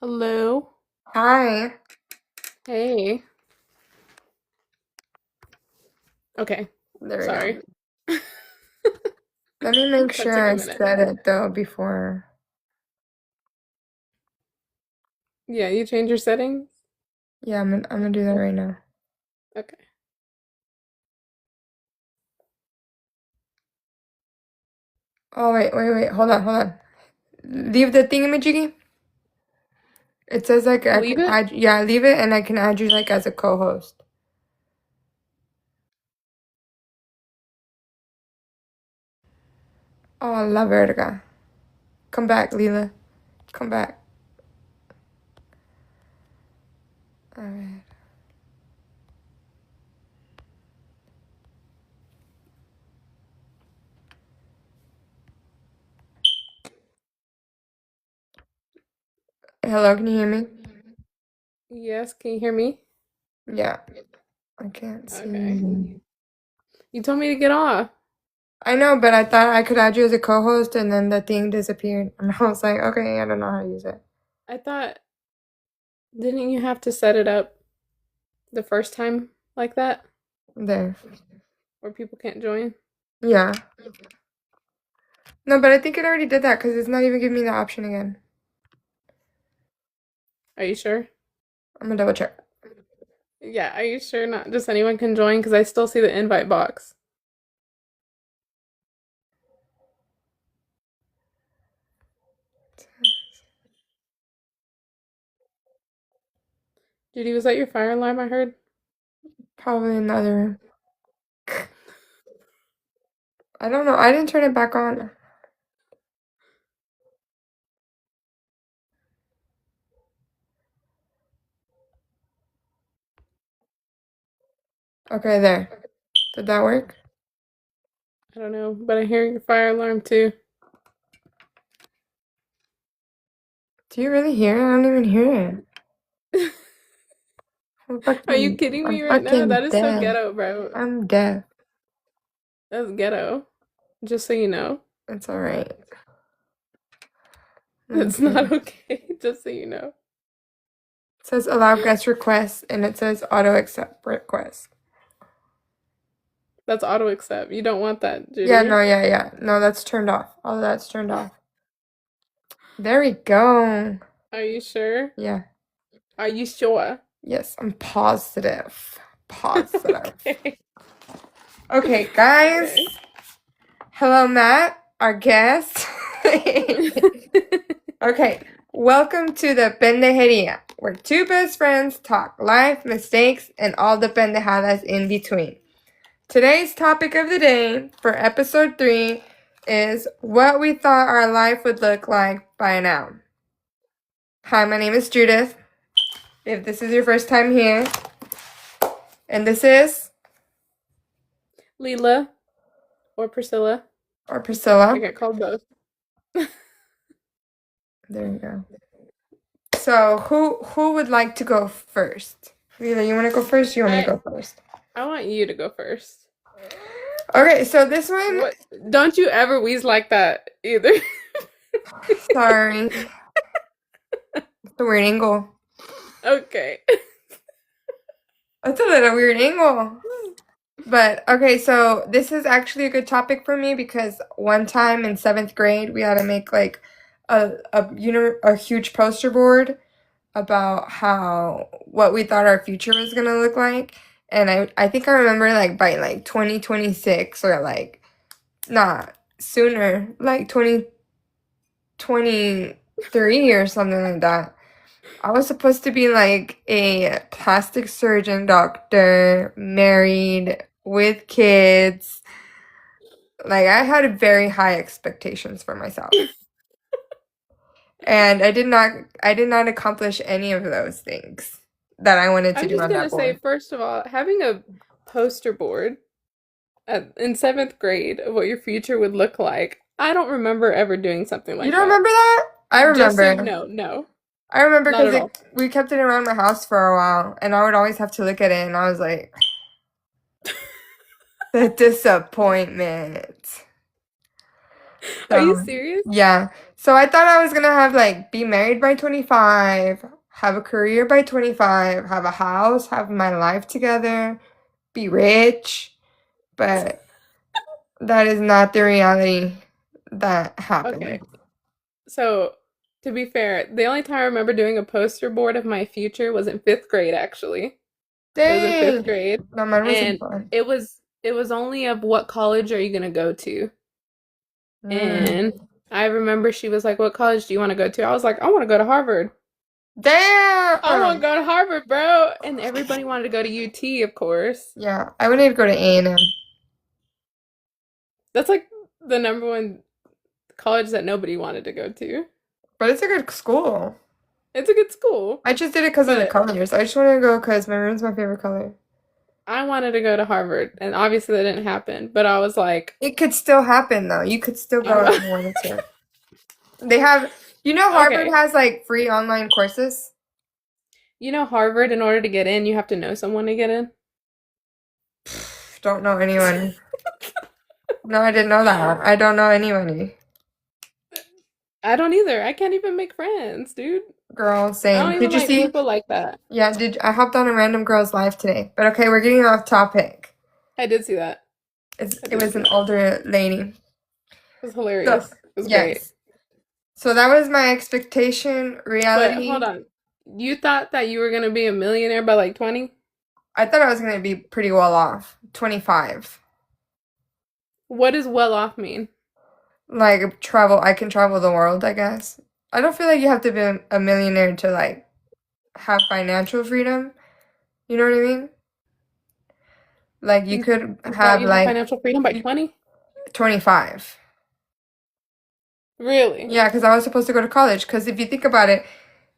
Hello. Hi. Hey. Okay. There we go. Sorry. Let me make That sure took a I minute. said it though before. Yeah, you change your settings? Yeah, I'm gonna do that right now. Okay. Oh wait. Hold on. Leave the thingamajiggy. It says like I Leave can it? add. Yeah, leave it, and I can add you like as a co-host. Oh, la verga. Come back, Leela. Come back. All right. Hello, can you hear me? Yes, can you hear me? Yeah, I can't see Okay. you. You told me to get off. I know, but I thought I could add you as a co-host, and then the thing disappeared, and I was like, okay, I don't know how to use it. I thought, didn't you have to set it up the first time like that? There. Where people can't join? Yeah. No, but I think it already did that because it's not even giving me the option again. Are you sure? I'm gonna double check. Yeah, are you sure not just anyone can join? Because I still see the invite box. Judy, was that your fire alarm I heard? Probably another. I don't know. I didn't turn it back on. Okay, there. Did that work? I don't know, but I hear your fire alarm too. Do you really hear it? I don't even hear it. I'm Are you fucking, kidding I'm me right now? fucking That is so deaf. ghetto, bro. I'm deaf. That's ghetto. Just so you know. It's alright. Let me It's see. not It okay. Just so you know. says allow guest requests and it says auto accept request. That's auto accept. You don't want that, Yeah, no, Judy. yeah. No, that's turned off. All of that's turned off. There we go. Are you sure? Yeah. Are you sure? Yes, I'm positive. Positive. Okay. Okay, guys. Okay. Hello, Matt, our guest. Okay, welcome to the Pendejeria, where two best friends talk life, mistakes, and all the pendejadas in between. Today's topic of the day for episode 3 is what we thought our life would look like by now. Hi, my name is Judith. If this is your first time here, and this is, Leela or Priscilla. or I Priscilla. get called both. There you go. So who would like to go first? Lila, you want to go first? You want me to I go first? I want you to go first. Okay, so this one, What? Don't you ever wheeze like that either. sorry, it's a weird angle. Okay. That's a little weird angle. But okay, so this is actually a good topic for me because one time in 7th grade we had to make like a huge poster board about how what we thought our future was gonna look like. And I think I remember like by like 2026 or like not sooner, like 2023 or something like that. I was supposed to be like a plastic surgeon doctor, married, with kids. Like I had very high expectations for myself. And I did not accomplish any of those things that I wanted to I'm do just on gonna that say, board. first of all, having a poster board in 7th grade of what your future would look like, I don't remember ever doing something You like don't that. remember that? I Just so you remember. know, no, I remember not because at all. we kept it around my house for a while, and I would always have to look at it, and I was like, the disappointment. Are you So, serious? yeah. So I thought I was gonna have like be married by 25, have a career by 25, have a house, have my life together, be rich, but that is not the reality that happened. Okay. So, to be fair, the only time I remember doing a poster board of my future was in fifth grade, actually. It was in fifth Dang. grade, No, mine wasn't and fun. it was only of what college are you gonna go to? Mm. And I remember she was like, "What college do you want to go to?" I was like, "I want to go to Harvard. I want to Damn. go to Harvard, bro." And everybody wanted to go to UT, of course. Yeah, I would need to go to A&M, That's like the number one college that nobody wanted to go to. but it's a good school. It's a good school, I just did it because of the but colors. I just wanted to go because maroon's my favorite color. I wanted to go to Harvard, and obviously that didn't happen. But I was like, It could still happen though. You could still go if I- you wanted to. They have, Harvard okay, has like free online courses. Harvard, in order to get in, you have to know someone to get in. Don't know anyone. No, I didn't know that. I don't know anybody. I don't either. I can't even make friends, dude. Girl, I don't same. even Did you like see? people like that. Yeah, I hopped on a random girl's live today. But okay, we're getting off topic. I did see that. I It did was see an that. older lady. It was So, hilarious. It was great. yes. So that was my expectation. But hold Reality, on. You thought that you were gonna be a millionaire by like 20? I thought I was gonna be pretty well off. 25. What does well off mean? Like travel, I can travel the world, I guess. I don't feel like you have to be a millionaire to like have financial freedom. You know what I mean? Like you could You thought have you'd have like financial freedom by 20? 25. Really? Yeah, because I was supposed to go to college. Because if you think about it,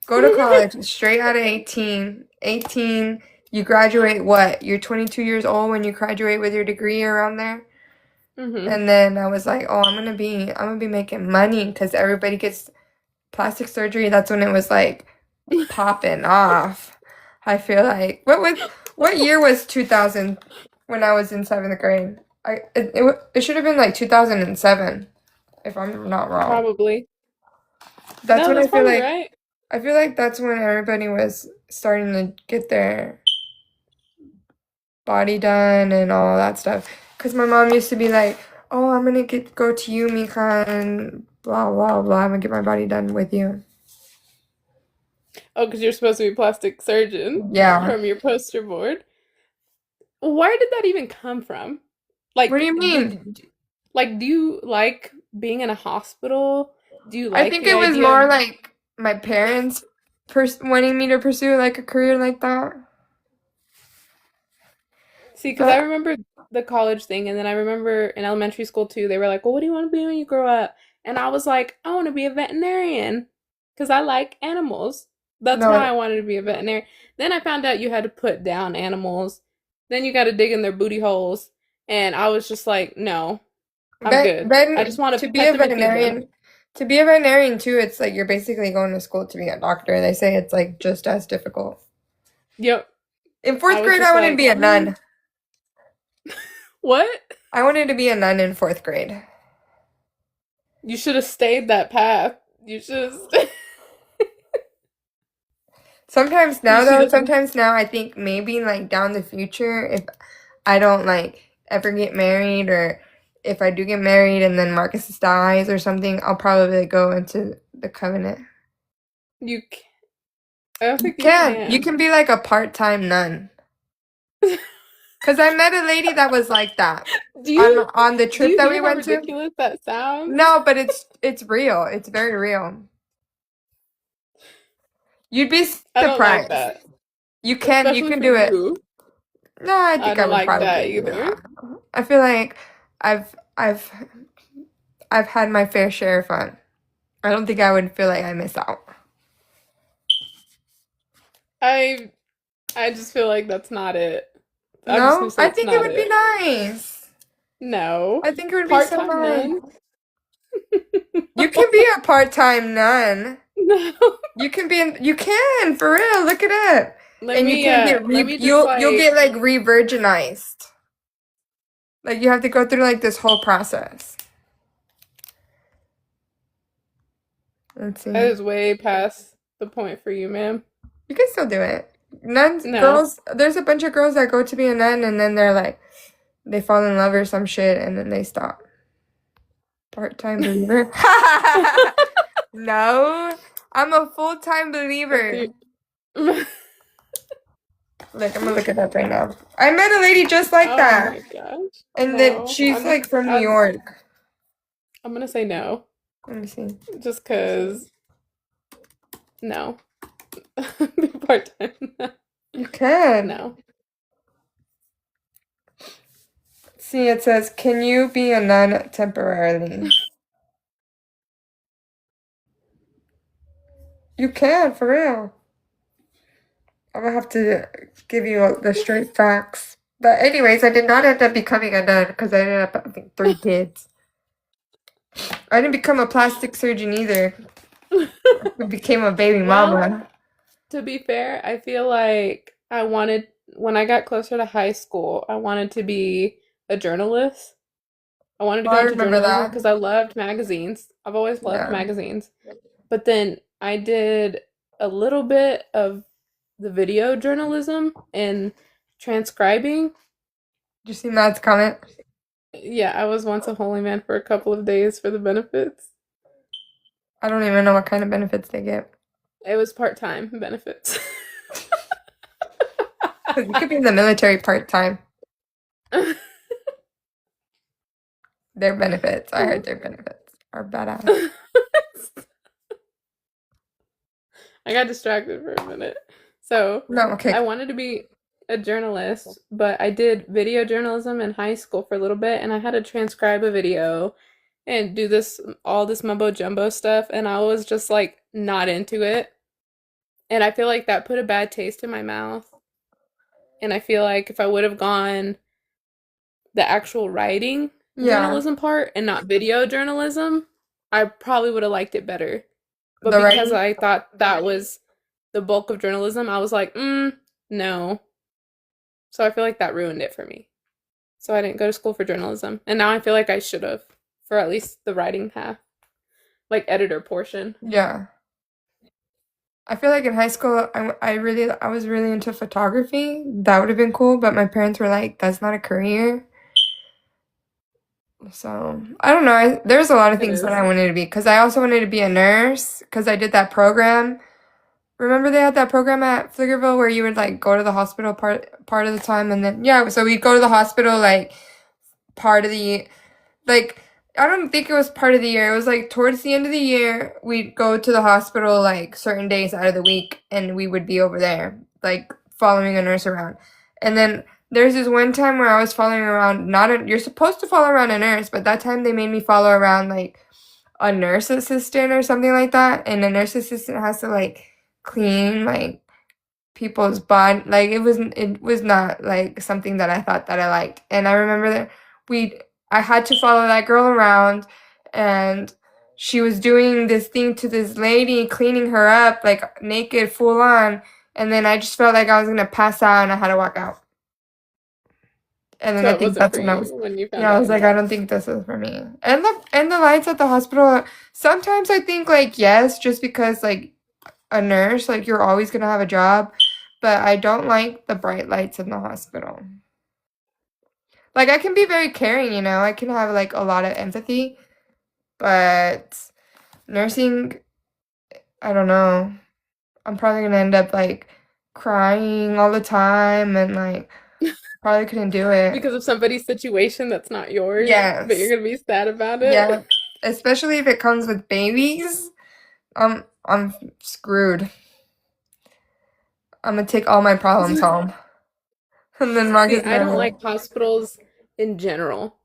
go to college straight out of 18. 18, you graduate what? You're 22 years old when you graduate with your degree around there. Mm-hmm. And then I was like, oh, I'm gonna be making money because everybody gets plastic surgery. That's when it was like popping off. I feel like what year was 2000 when I was in seventh grade? It should have been like 2007 if I'm not wrong. Probably. That's No, when that's probably right. I feel like that's when everybody was starting to get their body done and all that stuff. Cause my mom used to be like, "Oh, I'm gonna go to you, Mika, and blah blah blah. I'm gonna get my body done with you." Oh, because you're supposed to be a plastic surgeon Yeah. from your poster board. Where did that even come from? What do Like, you mean? do you like being in a hospital? Do you I like think the it was idea more of like my parents wanting me to pursue like a career like that. See, because I But remember the college thing, and then I remember in elementary school too, they were like, "Well, what do you want to be when you grow up?" And I was like, "I want to be a veterinarian because I like animals. That's why no, I wanted to be a veterinarian." Then I found out you had to put down animals. Then you got to dig in their booty holes, and I was just like, "No, I'm good. I just want to to be pet a them and feed them." veterinarian, too, it's like you're basically going to school to be a doctor. They say it's like just as difficult. Yep. In I fourth was grade, just I wanted to like, be a nun. "What? I wanted to be a nun in fourth grade. You should have stayed that path. You should have." You should have. Sometimes now I think maybe like down the future, if I don't like ever get married or if I do get married and then Marcus dies or something, I'll probably go into the covenant. You. I don't You think you can. You can. can be like a part-time nun. Cause I met a lady that was like that Do you on the do trip you that hear we how went to. ridiculous that sounds? No, but it's real. It's very real. You'd be I don't like surprised. that, You especially can for do it. you. No, I I think I don't would like that probably, either. yeah. I feel like I've I've I've had my fair share of fun. I don't think I would feel like I miss out. I I just feel like that's not it. I'm just gonna No, say I it's think it not would be it. nice. No. I think it would be so Part-time nice. nun? You can be a part-time nun. No. You can, for real. Look it up. And you can get Let me just you'll get like re-virginized. Like you have to go through like this whole process. Let's That see. is way past the point for you, ma'am. You can still do it. Nuns, No. girls, there's a bunch of girls that go to be a nun and then they're like, they fall in love or some shit and then they stop. Part-time believer? No, I'm a full-time That's believer. you. Look, I'm gonna look it up right now. I met a lady just like Oh that. my gosh. And then No. she's like from New York. I'm gonna say no. Let me see. Just cause no. Be part-time. You can. No. See, it says, can you be a nun temporarily? You can, for real. I'm gonna have to give you the straight facts. But anyways, I did not end up becoming a nun because I ended up having 3 kids. I didn't become a plastic surgeon either. I became a baby Well, mama. to be fair, I feel like when I got closer to high school, I wanted to be a journalist. I wanted to Oh, go I into remember journalism that. because I loved magazines. I've always loved Yeah. magazines. But then I did a little bit of the video journalism and transcribing. Did you see Matt's comment? Yeah, I was once a holy man for a couple of days for the benefits. I don't even know what kind of benefits they get. It was part-time benefits. 'Cause you could be in the military part-time. Their benefits. I heard their benefits are badass. I got distracted for a minute. So, No, okay. I wanted to be a journalist, but I did video journalism in high school for a little bit, and I had to transcribe a video and do all this mumbo jumbo stuff, and I was just like not into it. And I feel like that put a bad taste in my mouth. And I feel like if I would have gone the actual writing Yeah. journalism part and not video journalism, I probably would have liked it better. But The because writing? I thought that was the bulk of journalism, I was like, no. So I feel like that ruined it for me. So I didn't go to school for journalism. And now I feel like I should have for at least the writing half, like editor portion. Yeah. I feel like in high school, I was really into photography. That would have been cool, but my parents were like, that's not a career. So, I don't know. There's a lot of It things that I is. wanted to be because I also wanted to be a nurse because I did that program. Remember they had that program at Pflugerville where you would like go to the hospital part of the time and then yeah, so we'd go to the hospital like part of the like I don't think it was part of the year. It was like towards the end of the year, we'd go to the hospital like certain days out of the week and we would be over there, like following a nurse around. And then there's this one time where I was following around not a you're supposed to follow around a nurse, but that time they made me follow around like a nurse assistant or something like that. And the nurse assistant has to like clean like people's body like it was not like something that I thought that I liked. And I remember that we I had to follow that girl around and she was doing this thing to this lady, cleaning her up like naked, full on, and then I just felt like I was gonna pass out and I had to walk out. And then So I it think wasn't that's for when I you was when you yeah, found I was out. like, I don't think this is for me. And the lights at the hospital, sometimes I think like yes, just because like a nurse, like you're always gonna have a job, but I don't like the bright lights in the hospital. Like I can be very caring, I can have like a lot of empathy, but nursing, I don't know. I'm probably gonna end up like crying all the time and like probably couldn't do it. Because of somebody's situation that's not yours, but you're Yes. gonna be sad about it. Yeah. Especially if it comes with babies. I'm screwed. I'm gonna take all my problems home. And then See, Marcus I don't gonna like hospitals in general.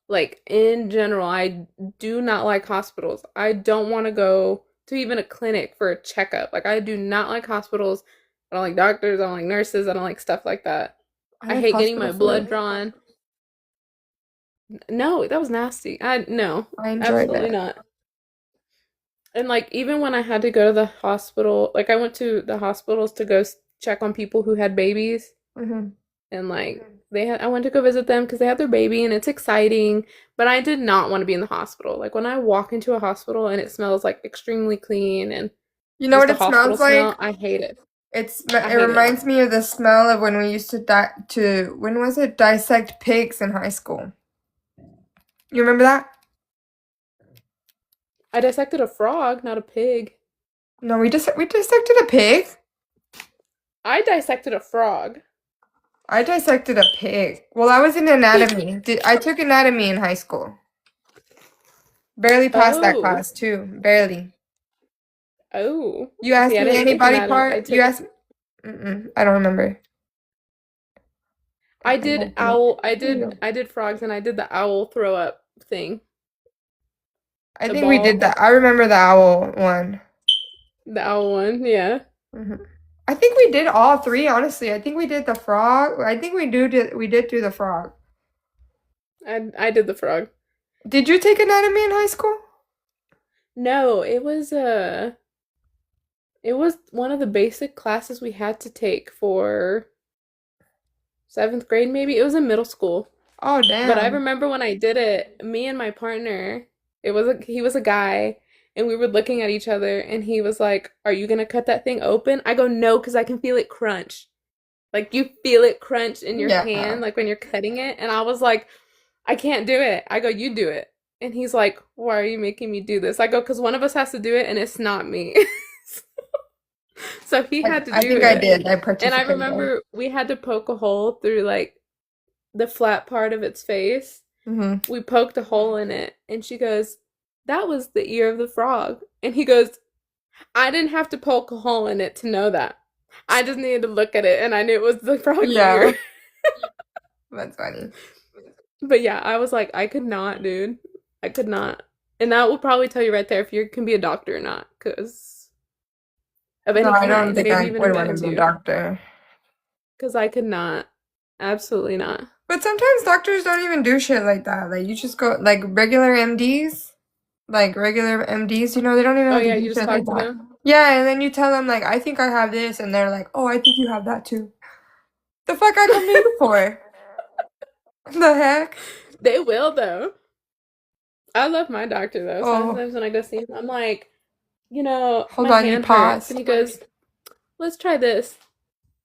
Like in general, I do not like hospitals. I don't want to go to even a clinic for a checkup. Like I do not like hospitals. I don't like doctors, I don't like nurses, I don't like stuff like that. I I like hate getting hospital my blood food. drawn. No, that was nasty. I no, I enjoyed absolutely it. not. And like even when I had to go to the hospital, like I went to the hospitals to go check on people who had babies. Hmm. and like I went to go visit them because they had their baby and it's exciting, but I did not want to be in the hospital. Like when I walk into a hospital and it smells like extremely clean and You know just what the it hospital smells like? smell, I hate it. I It hate it. reminds me of the smell of when we used to when was it, dissect pigs in high school. You remember that? I dissected a frog, not a pig. No, we dissected a pig. I dissected a frog. I dissected a pig. Well, I was in anatomy. I took anatomy in high school. Barely passed that Oh, class too. Barely. oh. You See, asked I me didn't any take body anatomy. I part. You took asked. I don't remember. I did owl. I did frogs and I did the owl throw up thing. I The think we did ball. that. I remember the owl one. The owl one. Yeah. hmm I think we did all three, honestly. I think we did the frog. I think we did do the frog. I did the frog. Did you take anatomy in high school? No, it was one of the basic classes we had to take for seventh grade, maybe. It was in middle school. Oh, But I damn. remember when I did it, me and my partner, he was a guy, and we were looking at each other, and he was like, "Are you gonna cut that thing open?" I go, "No, because I can feel it crunch." Like you feel it crunch in your Yeah. hand, like when you're cutting it. And I was like, "I can't do it." I go, "You do it." And he's like, "Why are you making me do this?" I go, "Because one of us has to do it, and it's not me." So he had to I do think I it. did. I And I participated. remember we had to poke a hole through like the flat part of its face. hmm We poked a hole in it, and she goes, "That was the ear of the frog." And he goes, "I didn't have to poke a hole in it to know that. I just needed to look at it, and I knew it was the frog's ear." Yeah. That's funny. But yeah, I was like, I could not, dude. I could not. And that will probably tell you right there if you can be a doctor or not, because of No, any I don't kind, think maybe I even a would want med to be a too. doctor. Because I could not. Absolutely not. But sometimes doctors don't even do shit like that. Like you just go like regular MDs, like regular MDs, they don't even Oh have to yeah, do you just shit like talk to that. them. Yeah, and then you tell them like, I think I have this, and they're like, oh, I think you have that too. The fuck I come to you for? The heck? They will though. I love my doctor though. Oh, Sometimes when I go see him, I'm like, hold my on, you hand hurts. pause. And he goes, "Let's try this."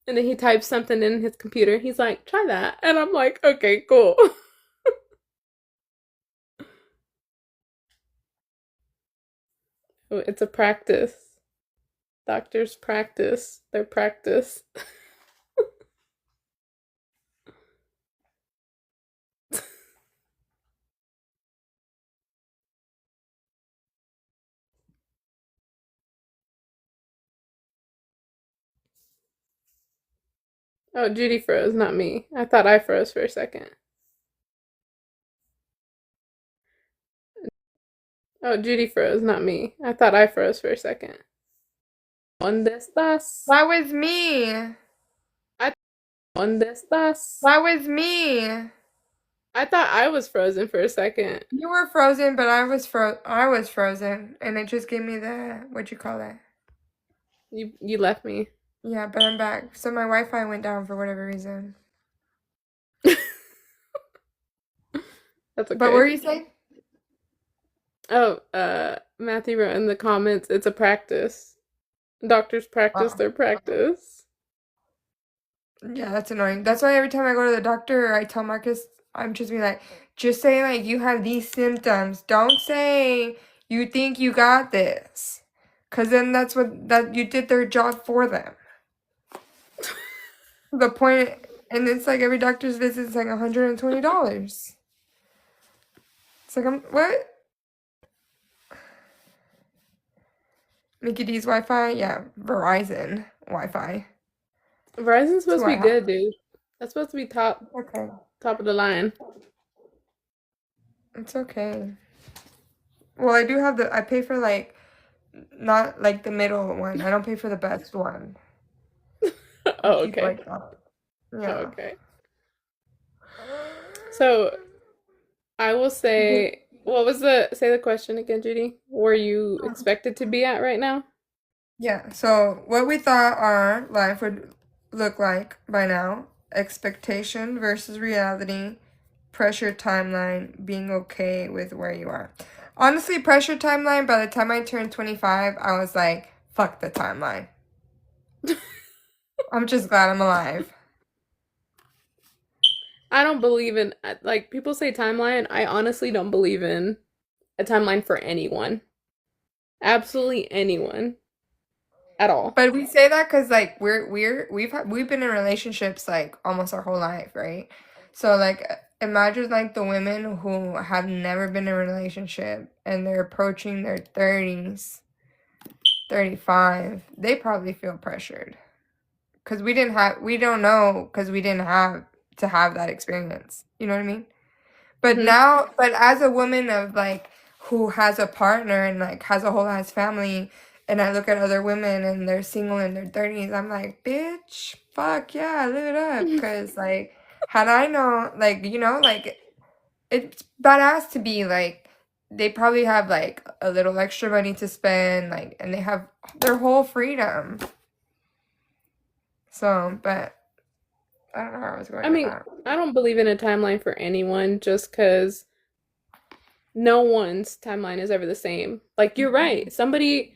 And then he types something in his computer. He's like, "Try that." And I'm like, "Okay, cool." It's a practice. Doctors practice their practice. Oh, Judy froze, not me. I thought I froze for a second. Oh, Judy froze, not me. I thought I froze for a second. ¿Dónde estás? That was me. I ¿Dónde estás? That was me. I thought I was frozen for a second. You were frozen, but I was frozen, and it just gave me the what you call that? You left me. Yeah, but I'm back. So my Wi-Fi went down for whatever reason. That's But what were okay. you saying? Oh, Matthew wrote in the comments, it's a practice. Doctors practice Oh. their practice. Yeah, that's annoying. That's why every time I go to the doctor, I tell Marcus, I'm just being like, just say like you have these symptoms. Don't say you think you got this. Cause then that you did their job for them. The point and it's like every doctor's visit is like $120. It's like what? Mickey D's Wi-Fi? Yeah, Verizon Wi-Fi. Verizon's That's supposed to what be I have. good, dude. That's supposed to be Okay. top of the line. It's okay. Well, I pay for like not like the middle one. I don't pay for the best one. I Oh, keep okay. like that. Oh, Yeah. okay. So I will say, what was say the question again, Judy? Where you expected to be at right now? Yeah. So what we thought our life would look like by now. expectation versus reality, pressure timeline, being okay with where you are. Honestly, pressure timeline, by the time I turned 25, I was like, fuck the timeline. I'm just glad I'm alive. I don't believe in like people say timeline. I honestly don't believe in a timeline for anyone. Absolutely anyone at all. But we say that because like we've been in relationships like almost our whole life, right? So like imagine like the women who have never been in a relationship and they're approaching their 30s, 35. They probably feel pressured because we don't know because we didn't have to have that experience. You know what I mean? But Hmm. now, but as a woman of like who has a partner and like has a whole ass family, and I look at other women and they're single in their 30s, I'm like, bitch, fuck yeah, live it up. Cause like, had I known, like, like it's badass to be like, they probably have like a little extra money to spend, like, and they have their whole freedom. So, but I don't know where I was I going with mean, that. I don't believe in a timeline for anyone just because no one's timeline is ever the same. Like you're right. Somebody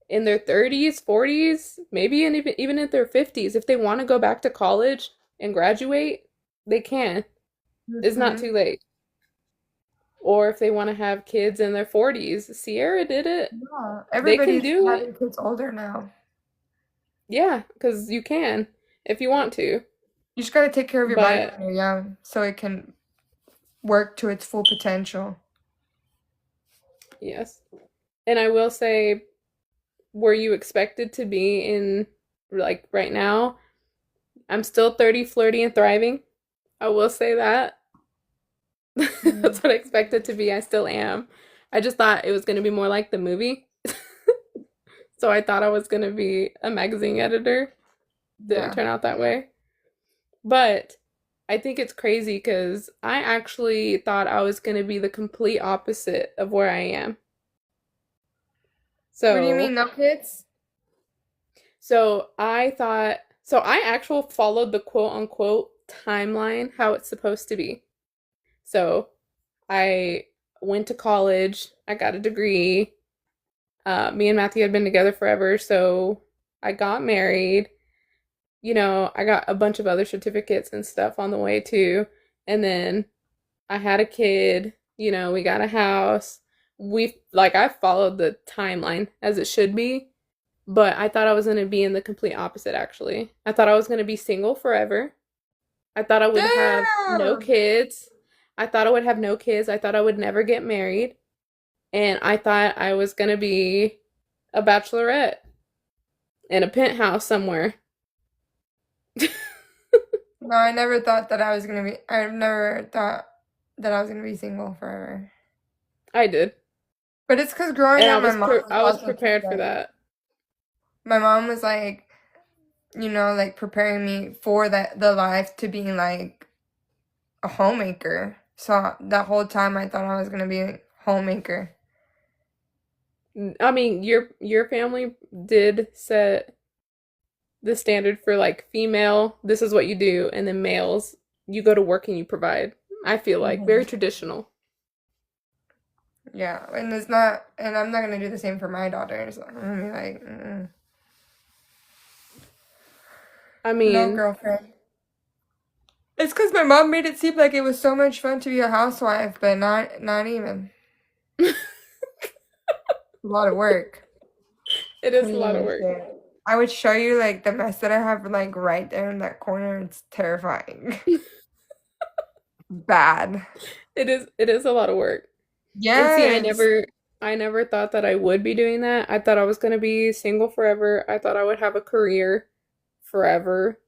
in their 30s, 40s, maybe even in their 50s, if they want to go back to college and graduate, they can. It's not Mm-hmm. too late. Or if they want to have kids in their 40s, Sierra did it. Yeah, They can everybody's do it. having kids older now. Yeah, because you can if you want to. You just gotta take care of your body But when you're young so it can work to its full potential. yes. And I will say, were you expected to be in like right now? I'm still 30, flirty, and thriving. I will say that. Mm. That's what I expected to be. I still am. I just thought it was going to be more like the movie. So I thought I was going to be a magazine editor. Didn't Yeah. turn out that way. But I think it's crazy because I actually thought I was going to be the complete opposite of where I am. What do you mean, So, no kids? so I actually followed the quote unquote timeline how it's supposed to be. So I went to college, I got a degree. Me and Matthew had been together forever, so I got married. I got a bunch of other certificates and stuff on the way too. And then I had a kid, we got a house. I followed the timeline as it should be, but I thought I was going to be in the complete opposite actually. I thought I was going to be single forever. I thought I would have no Damn! kids. I thought I would have no kids. I thought I would never get married. And I thought I was going to be a bachelorette in a penthouse somewhere. No, I never thought that I was gonna be. I've never thought that I was gonna be single forever. I did. But it's because growing And up, my mom was I was also too, prepared for like, that. my mom was like, like preparing me for the life to being like a homemaker. So that whole time I thought I was gonna be a homemaker. I mean, your family did set the standard for like female, this is what you do, and then males, you go to work and you provide. I feel like very Mhm. traditional. Yeah, and it's not, and I'm not gonna do the same for my daughters. I'm gonna be like, mm-mm. I No, mean, girlfriend. It's because my mom made it seem like it was so much fun to be a housewife, but not even. it A lot of work. is a lot of Cleaning work. shit. I would show you like the mess that I have like right there in that corner. It's terrifying. Bad. It is a lot of work. And see, Yes. I never thought that I would be doing that. I thought I was going to be single forever. I thought I would have a career forever.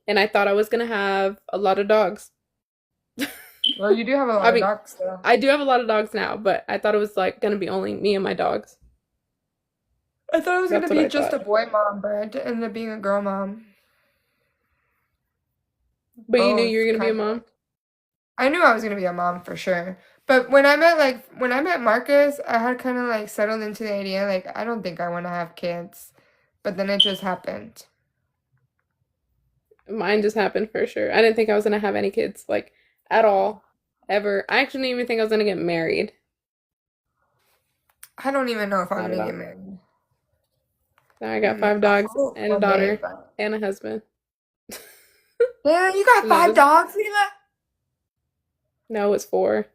And I thought I was going to have a lot of dogs. Well, you do have a I lot of mean, dogs though. I do have a lot of dogs now, but I thought it was like going to be only me and my dogs. I thought I was gonna That's what be I just thought. a boy mom, but I ended up being a girl mom. But you knew you were Both going to be a kind of. mom? I knew I was gonna be a mom for sure. But when I met Marcus, I had kind of like settled into the idea like I don't think I want to have kids. But then it just happened. Mine just happened for sure. I didn't think I was gonna have any kids, like, at all, ever. I actually didn't even think I was gonna get married. I don't even know if I'm Not at gonna get all. married. Now I got Mm, five I dogs hope and a one day, daughter but and a husband. yeah, you got No, five just dogs, Leela? no, it's four.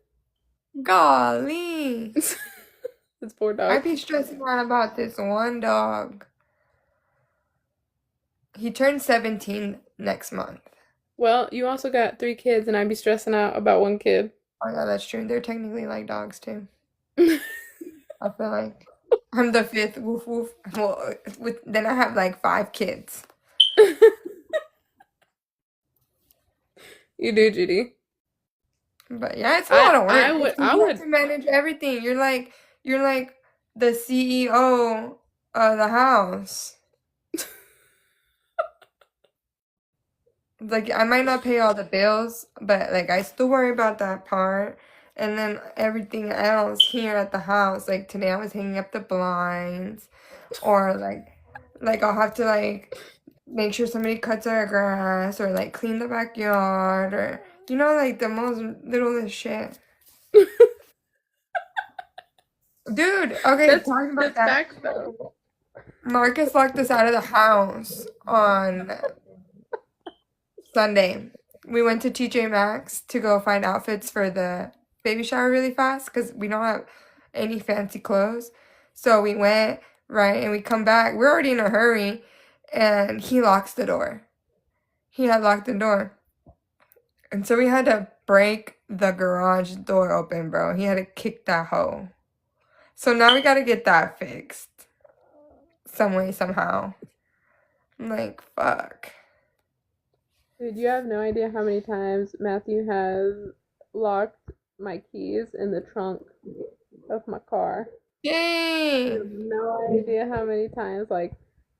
Golly. It's four I'd dogs. be stressing out about this one dog. He turns 17 next month. Well, you also got three kids, and I'd be stressing out about one kid. Oh yeah, that's true. They're technically like dogs too. I feel like I'm the fifth. Woof woof. Well, then I have like five kids. You do, Judy. But yeah, it's a lot of work. I It's would 'cause I you have would to manage everything. You're like the CEO of the house. Like I might not pay all the bills, but like I still worry about that part. And then everything else here at the house. Like today I was hanging up the blinds or like I'll have to like make sure somebody cuts our grass or like clean the backyard or like the most littlest shit. Dude, okay, talking about that's that. facts though. Marcus locked us out of the house on Sunday. We went to TJ Maxx to go find outfits for the baby shower really fast because we don't have any fancy clothes. So we went, right, and we come back. We're already in a hurry, and he locks the door. He had locked the door. And so we had to break the garage door open, bro. He had to kick that hoe. So now we gotta get that fixed. Some way, somehow. I'm like, fuck. Dude, you have no idea how many times Matthew has locked my keys in the trunk of my car. You have Dang. no idea how many times, like,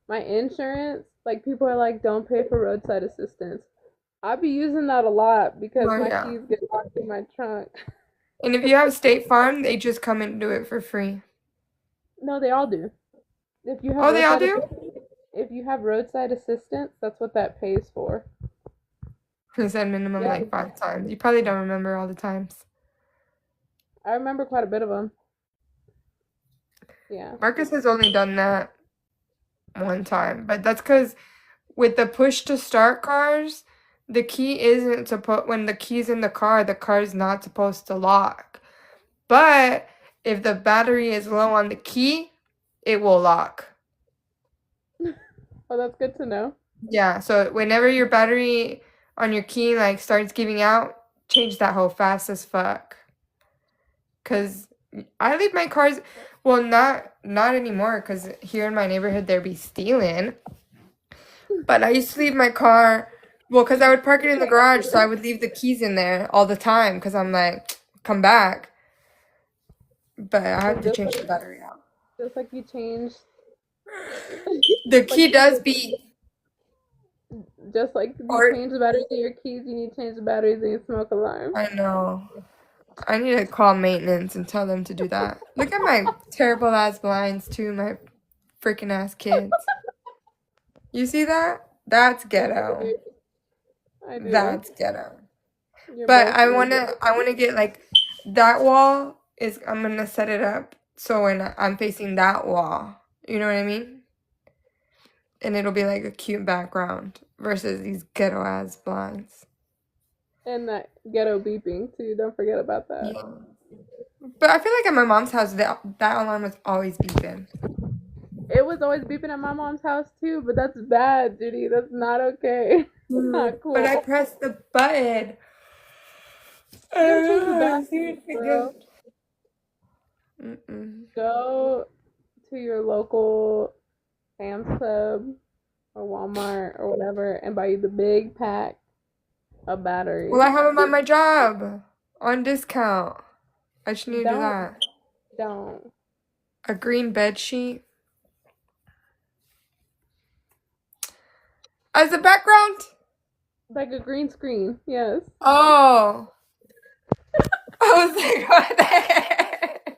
my insurance, like, people are like, don't pay for roadside assistance. I be using that a lot because Oh, my yeah. keys get locked in my trunk. And if you have State Farm, they just come and do it for free. No, they all do. If you have Oh, they all roadside do? assistance, if you have roadside assistance, that's what that pays for. He said minimum Yeah, like 5 times. You probably don't remember all the times. I remember quite a bit of them. Yeah. Marcus has only done that one time, but that's because with the push to start cars, the key isn't supposed, when the key's in the car's not supposed to lock. But if the battery is low on the key, it will lock. Oh, that's good to know. Yeah, so whenever your battery on your key like starts giving out, change that hoe fast as fuck. Cause I leave my cars, well, not anymore. Cause here in my neighborhood there be stealing. But I used to leave my car, well, cause I would park it in the garage, so I would leave the keys in there all the time. Cause I'm like, come back. But I had And to change the battery out. just like you changed, The like key does beep, just like you or change the batteries in your keys, you need to change the batteries in your smoke alarm. I know. I need to call maintenance and tell them to do that. Look at my terrible ass blinds too, my freaking ass kids. You see that? That's ghetto. I do. That's ghetto. You're But both I really wanna good. I wanna get like that wall is I'm gonna set it up so when I'm facing that wall, you know what I mean? And it'll be like a cute background versus these ghetto ass blinds. And that ghetto beeping too. Don't forget about that. Yeah. But I feel like at my mom's house that alarm was always beeping. It was always beeping at my mom's house too, but that's bad, Judy. That's not okay. Not But I cool. pressed the button. You gotta change the See batteries, if it bro. goes. Mm-mm. Go to your local Sam's Club or Walmart or whatever and buy you the big pack of Well, batteries. I have them at my job on discount. I just need to do Don't, that. don't. A green bed sheet as a background. Like a green screen, yes. Oh, I was like, what the heck?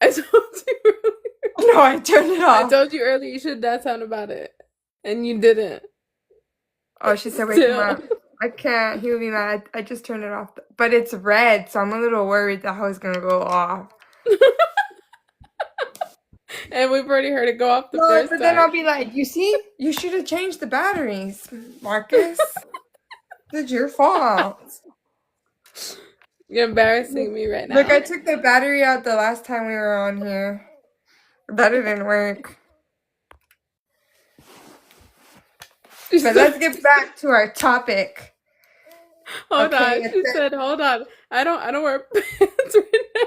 I told you earlier. No, I turned it I off. told you earlier you should dad sound about it. And you didn't. Oh, she said, wake him Still. up. I can't. He would be mad. I just turned it off. But it's red, so I'm a little worried that how it's gonna go off. And we've already heard it go off the No, first but then time. I'll be like, you see? You should have changed the batteries, Marcus. It's your fault. You're embarrassing me right Look, now. I took the battery out the last time we were on here. That didn't work. She But said, let's get back to our topic. hold Okay, on. She said, hold on. I don't wear pants right now.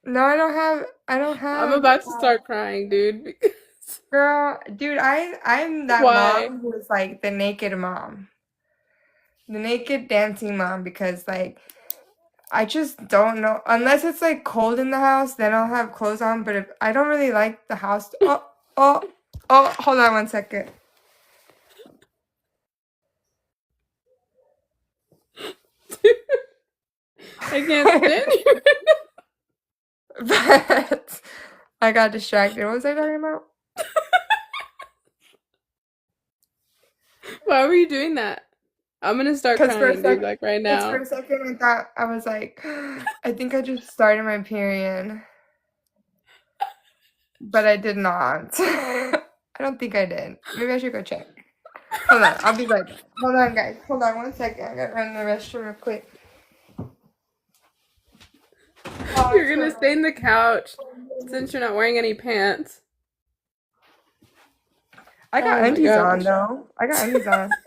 no, I don't I'm have about to start crying, dude. Because girl, dude, I'm that why? mom who's like the naked mom. The naked dancing mom because like I just don't know unless it's like cold in the house, then I'll have clothes on, but if I don't really like the house oh, hold on 1 second. I can't stand you. But I got distracted. What was I talking about? Why were you doing that? I'm gonna start Because for a crying, dude, second, like right because for now. a second I thought I was like, I think I just started my period, but I did not. I don't think I did. Maybe I should go check. Hold on, I'll be right back. Hold on, guys. Hold on 1 second. I gotta run to the restroom real quick. Oh, You're it's gonna going stay in the couch since you're not wearing any pants. I got Oh my undies on gosh. though. I got undies on.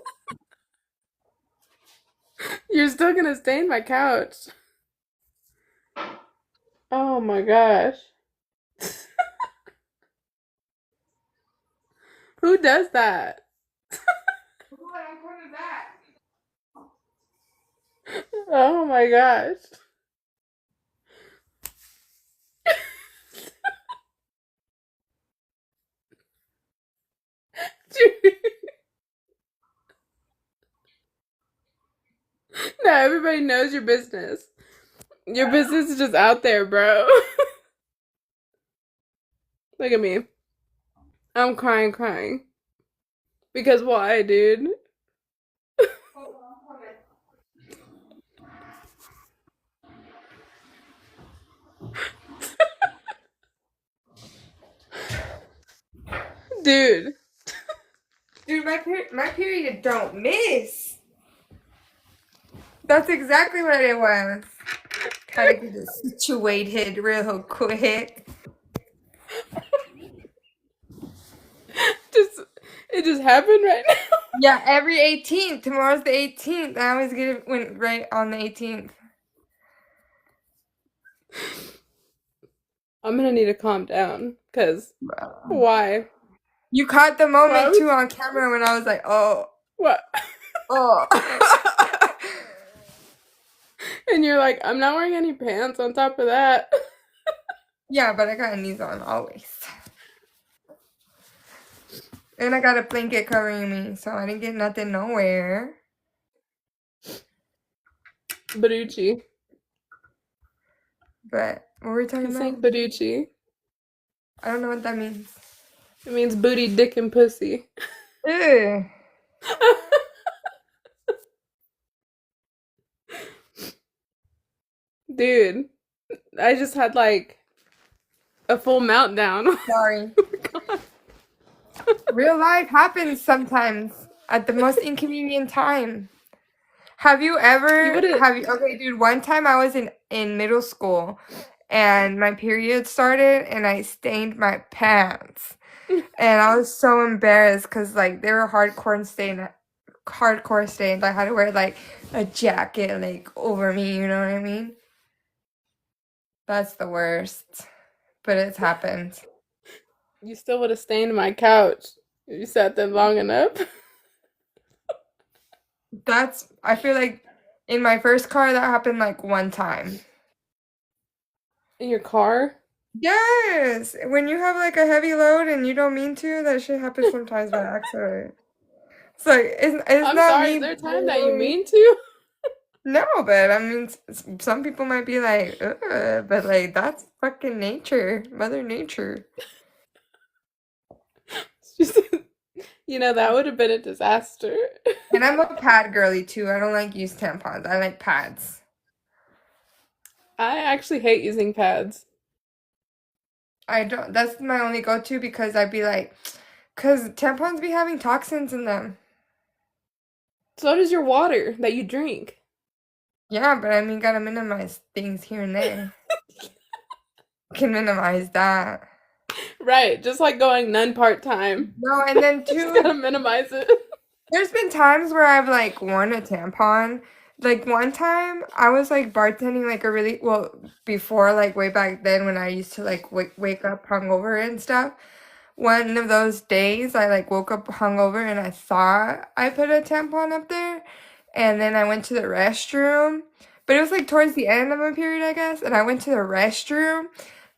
You're still gonna stay in my couch. Oh my gosh. Who does that? Hold on, I'm coming back. Oh my gosh. No, everybody knows your business. Your business is just out there, bro. Look at me. I'm crying, crying. Because why, dude? Hold on, I'm coming. Dude. Dude, my period don't miss. That's exactly what it was. Gotta get this situated real quick. Just it just happened right now. Yeah, every 18th. Tomorrow's the 18th. I always get it when right on the 18th. I'm gonna need to calm down. Cause Bro. why? You caught the Why moment would too on camera when I was like, oh, what? oh. And you're like, I'm not wearing any pants on top of that. Yeah, but I got undies on always. And I got a blanket covering me, so I didn't get nothing nowhere. Baducci. But what were we talking He's saying about? Baducci. I don't know what that means. It means booty, dick, and pussy. Ew. Dude, I just had like a full meltdown. Sorry. Oh my Real life happens sometimes at the most inconvenient time. Have you You ever would have. have you okay, dude, one time I was in middle school and my period started and I stained my pants. And I was so embarrassed cuz like they were hardcore stains. I had to wear like a jacket like over me, you know what I mean? That's the worst. But it's happened. You still would have stained my couch. You sat there long enough. I feel like in my first car that happened like one time. In your car? Yes, when you have like a heavy load and you don't mean to, that shit happens sometimes by accident. It's like it's I'm not sorry, is me there a time that you literally. mean to? No, but I mean, some people might be like, ugh, but like that's fucking nature, Mother Nature. She said, that would have been a disaster. And I'm a pad girly too. I don't like use tampons. I like pads. I actually hate using pads. I don't. That's my only go-to because I'd be like, cause tampons be having toxins in them. So does your water that you drink. Yeah, but I mean, gotta minimize things here and there. Can minimize that. Right, just like going nun part-time. No, and then Just too, gotta minimize it. there's been times where I've like worn a tampon. Like one time I was like bartending like a really well before like way back then when I used to like wake up hungover and stuff. One of those days I like woke up hungover and I thought I put a tampon up there and then I went to the restroom. But it was like towards the end of my period, I guess, and I went to the restroom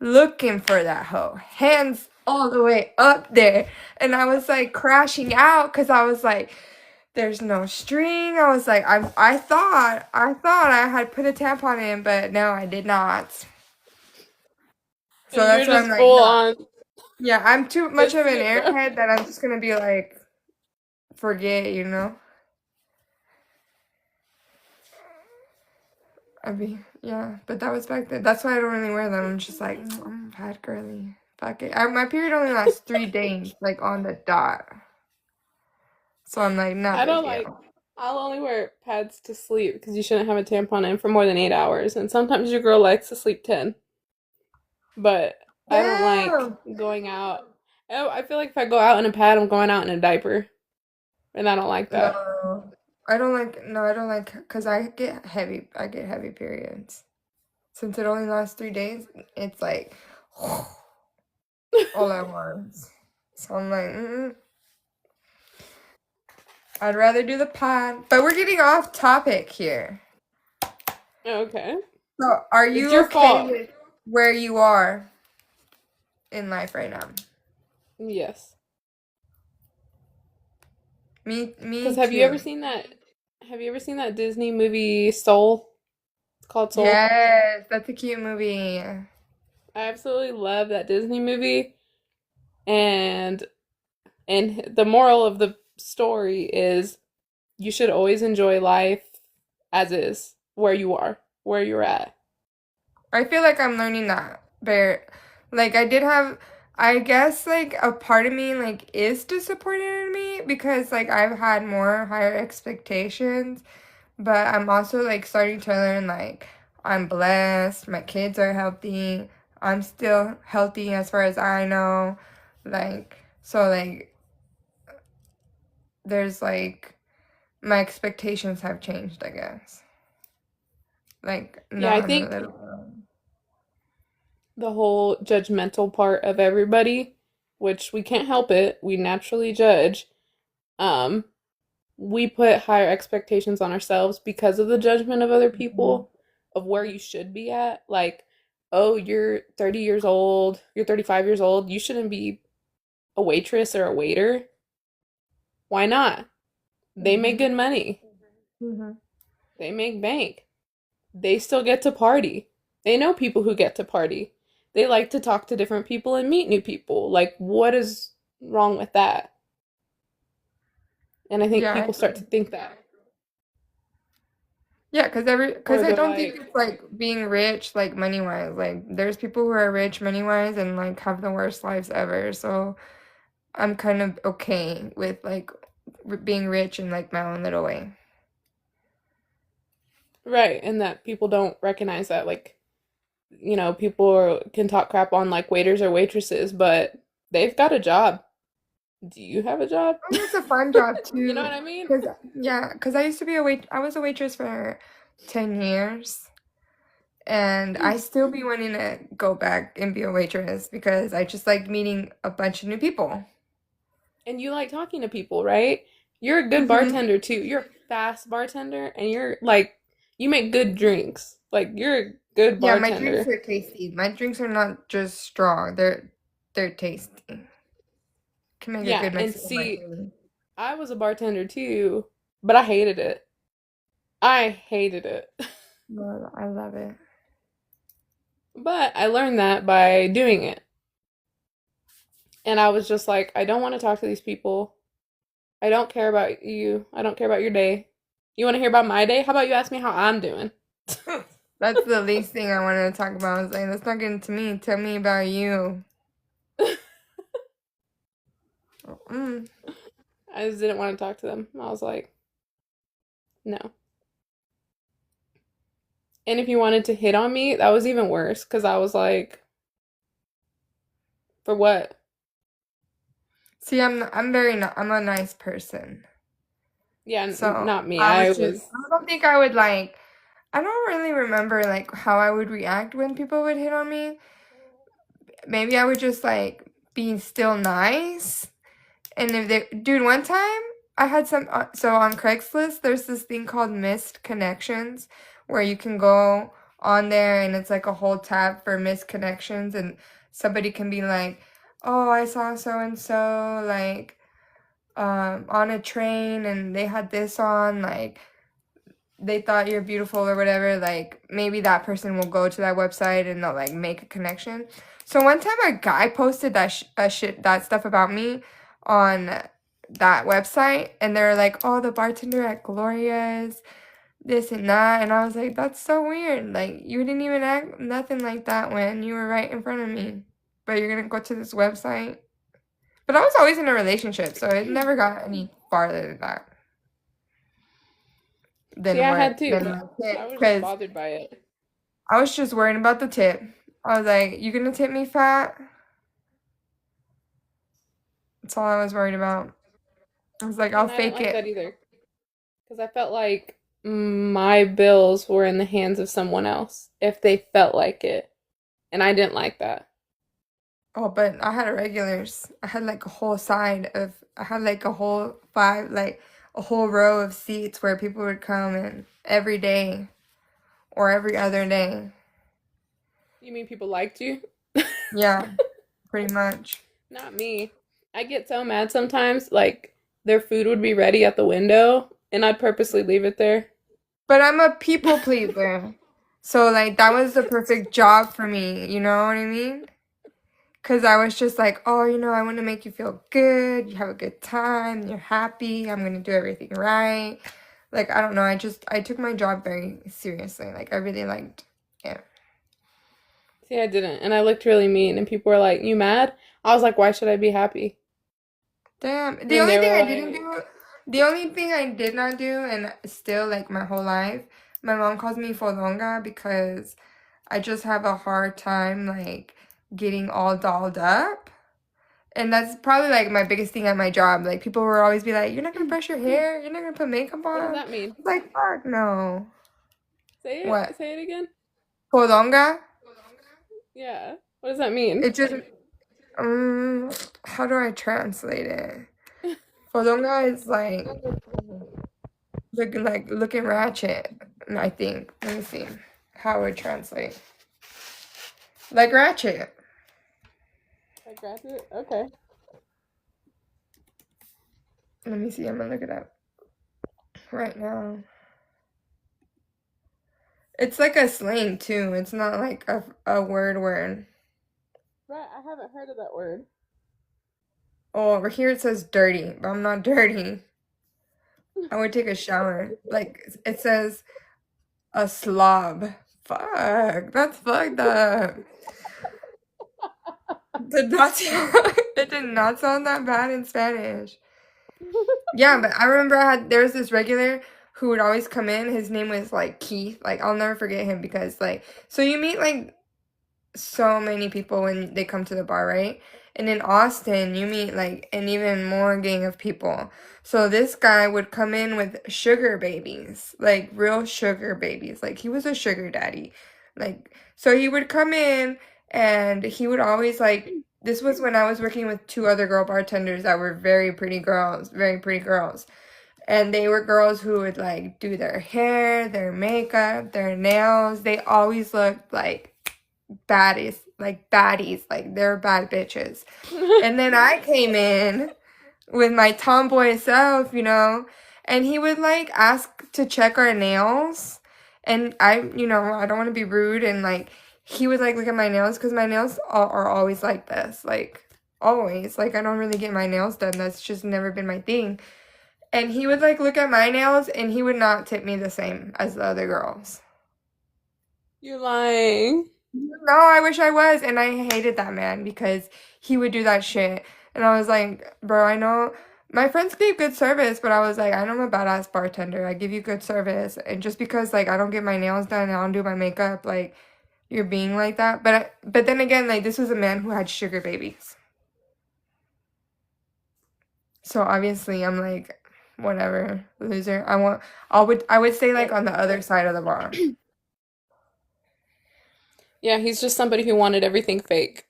looking for that hoe. Hands all the way up there. And I was like crashing out because I was like, there's no string. I was like, I thought I had put a tampon in, but no, I did not. So And you're that's why I'm just like, full no. on Yeah, I'm too much of missing an it, bro. airhead that I'm just gonna be like, forget, you know? I mean, yeah, but that was back then. That's why I don't really wear them. I'm just like, I'm a bad girly. Fuck it. My period only lasts 3 days, like on the dot. So I'm like, not I big don't like, deal. I'll only wear pads to sleep because you shouldn't have a tampon in for more than 8 hours. And sometimes your girl likes to sleep 10. But I don't like Damn. going out. Oh, I feel like if I go out in a pad, I'm going out in a diaper. And I don't like that. No, I don't like. No, I don't like because I get heavy. I get heavy periods. Since it only lasts 3 days, it's like all at once. So I'm like, I'd rather do the pod. But we're getting off topic here. Okay. So, are It's you your okay fault. with where you are in life right now? Yes. Me Because have you ever too. seen that? Have you ever seen that Disney movie Soul? It's called Soul. Yes, that's a cute movie. I absolutely love that Disney movie. And the moral of the story is you should always enjoy life as is, where you are, where you're at. I feel like I'm learning that. But like I did have I guess like a part of me like is disappointed in me because like I've had more higher expectations, but I'm also like starting to learn like I'm blessed, my kids are healthy, I'm still healthy as far as I know. Like so like there's like my expectations have changed, I guess. Like Yeah, I not in a think little. the whole judgmental part of everybody, which we can't help it, we naturally judge. Um, we put higher expectations on ourselves because of the judgment of other Mhm. people of where you should be at. Like, oh, you're 30 years old, you're 35 years old, you shouldn't be a waitress or a waiter. Why not? They make Mhm. good money. Mhm. They make bank. They still get to party. They know people who get to party. They like to talk to different people and meet new people. Like, what is wrong with that? And I think Yeah, I people start to agree. think that. Yeah, cause Or I they're don't think like, it's like being rich, like money wise. Like there's people who are rich money wise and like have the worst lives ever. So I'm kind of okay with like being rich in like my own little way. right, and that people don't recognize that. Like, people can talk crap on like waiters or waitresses, but they've got a job. Do you have a job? And it's a fun job You know what too, I mean? cause yeah, cause I used to be I was a waitress for 10 years, and I still be wanting to go back and be a waitress because I just like meeting a bunch of new people. And you like talking to people, right? You're a good Hmm. bartender too. You're a fast bartender and you're like you make good drinks. Like you're a good Yeah, my drinks bartender. are tasty. My drinks are not just strong. They're tasty. Can make a Yeah, good and Mexican see, martini. I was a bartender too, but I hated it. I hated it. No, I love it. But I learned that by doing it. And I was just like, I don't want to talk to these people. I don't care about you. I don't care about your day. You want to hear about my day? How about you ask me how I'm doing? That's the least thing I wanted to talk about. I was like, let's not get into me. Tell me about you. Mm. I just didn't want to talk to them. I was like, no. And if you wanted to hit on me, that was even worse because I was like, for what? See, I'm a nice person. Yeah, So not me. I I was just, was, I don't think I would like, I don't really remember like how I would react when people would hit on me. Maybe I would just like be still nice. And if they, dude, one time I had some, so on Craigslist, there's this thing called missed connections where you can go on there and it's like a whole tab for missed connections. And somebody can be like, oh, I saw so and so, like, on a train and they had this on, like, they thought you're beautiful or whatever, like maybe that person will go to that website and they'll like make a connection. So one time a guy posted that stuff about me on that website and they're like, "Oh, the bartender at Gloria's, this and that." And I was like, "That's so weird. Like you didn't even act nothing like that when you were right in front of me. But you're going to go to this website?" But I was always in a relationship, so it never got any farther than that. see, Than I had what to, than but my I tip was just because bothered by it. I was just worried about the tip. I was like, "You gonna tip me, fat?" That's all I was worried about. I was like, See, "I'll and I didn't fake like it." that either because I felt like my bills were in the hands of someone else if they felt like it. And I didn't like that. Oh, but I had a regulars. I had like a whole side of. I had like a whole five, like a whole row of seats where people would come in every day or every other day. You mean people liked you? Yeah, pretty much. Not me. I get so mad sometimes, like their food would be ready at the window and I'd purposely leave it there. But I'm a people pleaser, so like that was the perfect job for me. You know what I mean? Because I was just like, oh, I want to make you feel good. You have a good time. You're happy. I'm going to do everything right. Like, I don't know. I took my job very seriously. Like, I really liked it. See, I didn't. And I looked really mean and people were like, "You mad?" I was like, "Why should I be happy?" Damn. And they were like, The only thing I did not do, and still, like, my whole life, my mom calls me fodonga because I just have a hard time, like, getting all dolled up. And that's probably like my biggest thing at my job. Like people will always be like, "You're not gonna brush your hair. You're not gonna put makeup "What does on." that mean?" I was like, "Fuck no." Say it. What? Say it again. Podonga? Yeah. What does that mean? It just how do I translate it? Podonga is like looking ratchet. I think. Let me see how it translate. Like ratchet. I graduate. Okay. Let me see. I'm gonna look it up right now. It's like a slang too. It's not like a word. Right. I haven't heard of that word. Oh, over here it says dirty, but I'm not dirty. I would take a shower. Like it says a slob. Fuck, that's fucked up. Did not it did not sound that bad in Spanish. Yeah, but I remember there was this regular who would always come in. His name was like Keith. Like I'll never forget him because like so you meet like so many people when they come to the bar, right? And in Austin, you meet like an even more gang of people. So this guy would come in with sugar babies, like real sugar babies. Like he was a sugar daddy. Like so he would come in and he would always like this was when I was working with two other girl bartenders that were very pretty girls, very pretty girls. And they were girls who would like do their hair, their makeup, their nails. They always looked like baddies, like they're bad bitches. And then I came in with my tomboy self, and he would like ask to check our nails, and I don't want to be rude, and like he would like look at my nails because my nails are always like this, like always. Like I don't really get my nails done. That's just never been my thing. And he would like look at my nails and he would not tip me the same as the other girls. You're lying. No, I wish I was, and I hated that man because he would do that shit. And I was like, bro, I know my friends gave good service, but I was like, I know I'm a badass bartender. I give you good service, and just because like I don't get my nails done and I don't do my makeup, like you're being like that. But then again, like this was a man who had sugar babies, so obviously I'm like, whatever, loser. I would stay like on the other side of the bar. Yeah, he's just somebody who wanted everything fake,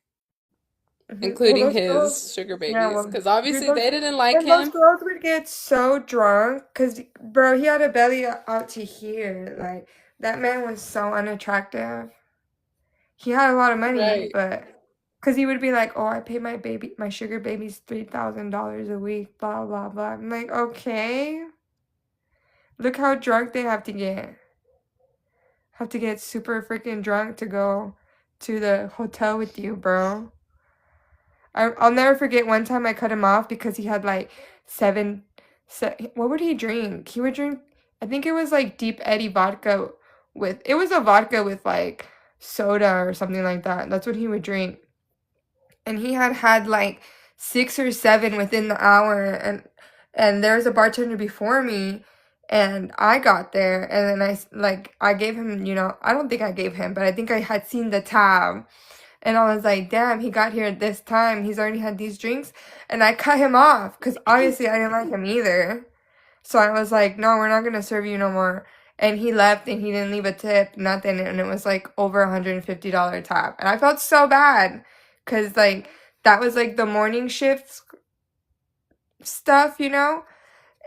Well, including those girls, his sugar yeah, babies, well, because dude, obviously those they didn't like and those him. girls would get so drunk, cause bro, he had a belly out to here. Like that man was so unattractive. He had a lot of money, Right. but cause he would be like, "Oh, I pay my sugar babies $3,000 a week." Blah blah blah. I'm like, okay, look how drunk they have to get. Have to get super freaking drunk to go to the hotel with you, bro. I'll never forget one time I cut him off because he had like what would he drink? He would drink, I think it was like Deep Eddy vodka it was a vodka with like soda or something like that. That's what he would drink. And he had like 6 or 7 within the hour, and there was a bartender before me, and I got there, and then I gave him, I don't think I gave him, but I think I had seen the tab. And I was like, damn, he got here at this time. He's already had these drinks. And I cut him off because obviously I didn't like him either. So I was like, no, we're not going to serve you no more. And he left and he didn't leave a tip, nothing. And it was like over $150 tab. And I felt so bad because like that was like the morning shift stuff.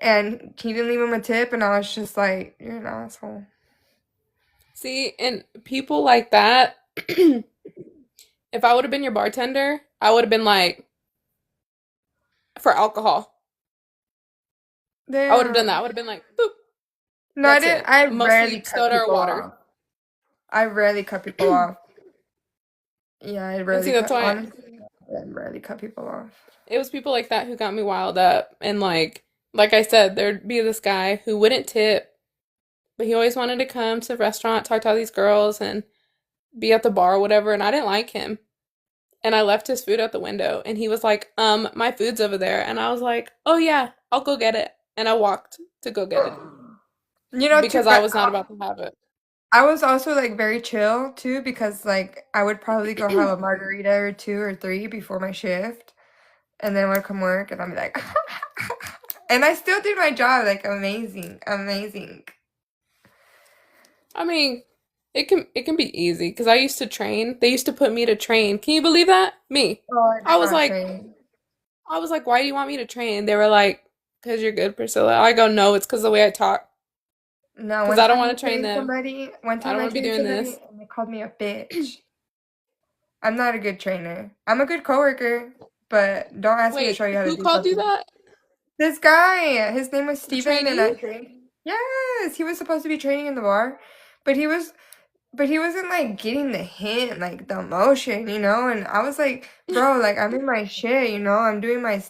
And he didn't leave him a tip. And I was just like, you're an asshole. See, and people like that, if I would have been your bartender, I would have been like, for alcohol. I would have done that. I Damn. would have been like, boop, No, I that's didn't. it. I rarely Mostly cut soda or people water. off. I rarely cut people off. Yeah, I And see, rarely that's cut, why honestly, I rarely cut people off. it was people like that who got me wild up. And like I said, there'd be this guy who wouldn't tip, but he always wanted to come to the restaurant, talk to all these girls, and be at the bar or whatever. And I didn't like him. And I left his food out the window. And he was like, my food's over there. And I was like, oh yeah, I'll go get it. And I walked to go get it Too because I bad. was not about to have it. I was also like very chill too because like I would probably go have a margarita or 2 or 3 before my shift, and then I would come work and I'd be like, and I still did my job like amazing, amazing. I mean, it can be easy because I used to train. They used to put me to train. Can you believe that? Me. Oh, I I did was not like, train. I was like, why do you want me to train? They were like, because you're good, Priscilla. I go, no, it's because the way I talk. No, Because I don't want to train them. one I time don't I want to be trained doing somebody this. and they called me a bitch. I'm not a good trainer. I'm a good coworker, but don't ask me to Wait, show you how to who do called you something. that? This guy, his name was The Steven, and I trainee? trained. Yes, he was supposed to be training in the bar, but he wasn't like getting the hint, like the emotion. And I was like, bro, like I'm in my shit. I'm doing like